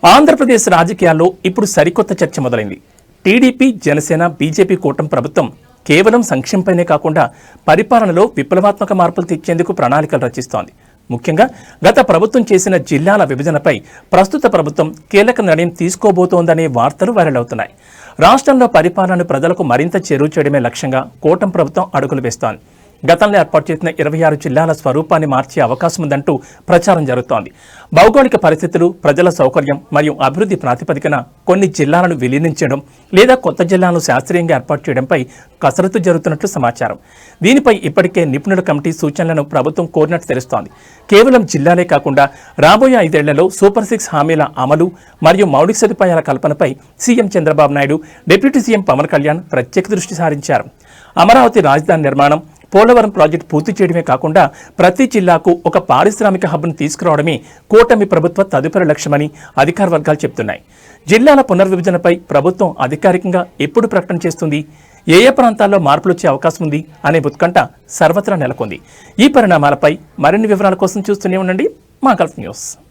ఆంధ్రప్రదేశ్ రాజకీయాల్లో ఇప్పుడు సరికొత్త చర్చ మొదలైంది. టీడీపీ, జనసేన, బీజేపీ కూటమి ప్రభుత్వం కేవలం సంక్షేమంపైనే కాకుండా పరిపాలనలో విప్లవాత్మక మార్పులు తెచ్చేందుకు ప్రణాళికలు రచిస్తోంది. ముఖ్యంగా గత ప్రభుత్వం చేసిన జిల్లాల విభజనపై ప్రస్తుత ప్రభుత్వం కీలక నిర్ణయం తీసుకోబోతోందనే వార్తలు వైరల్ అవుతున్నాయి. రాష్ట్రంలో పరిపాలనను ప్రజలకు మరింత చేరువ చేయడమే లక్ష్యంగా కూటమి ప్రభుత్వం అడుగులు వేస్తోంది. గతంలో ఏర్పాటు చేసిన 26 జిల్లాల స్వరూపాన్ని మార్చే అవకాశం ఉందంటూ ప్రచారం జరుగుతోంది. భౌగోళిక పరిస్థితులు, ప్రజల సౌకర్యం మరియు అభివృద్ధి ప్రాతిపదికన కొన్ని జిల్లాలను విలీనించడం లేదా కొత్త జిల్లాలను శాస్త్రీయంగా ఏర్పాటు చేయడంపై కసరత్తు జరుగుతున్నట్లు సమాచారం. దీనిపై ఇప్పటికే నిపుణుల కమిటీ సూచనలను ప్రభుత్వం కోరినట్టు తెలుస్తోంది. కేవలం జిల్లాలే కాకుండా రాబోయే 5 ఏళ్లలో సూపర్ 6 హామీల అమలు మరియు మౌలిక సదుపాయాల కల్పనపై CM Chandrababu Naidu, deputy CM Pawan Kalyan ప్రత్యేక దృష్టి సారించారు. అమరావతి రాజధాని నిర్మాణం, పోలవరం ప్రాజెక్టు పూర్తి చేయడమే కాకుండా ప్రతి జిల్లాకు ఒక పారిశ్రామిక హబ్ను తీసుకురావడమే కూటమి ప్రభుత్వ తదుపరి లక్ష్యమని అధికార వర్గాలు చెబుతున్నాయి. జిల్లాల పునర్విభజనపై ప్రభుత్వం అధికారికంగా ఎప్పుడు ప్రకటన చేస్తుంది, ఏ ప్రాంతాల్లో మార్పులు వచ్చే అవకాశం ఉంది అనే ఉత్కంఠ సర్వత్రా నెలకొంది. ఈ పరిణామాలపై మరిన్ని వివరాల కోసం చూస్తూనే ఉండండి మా గల్ఫ్ న్యూస్.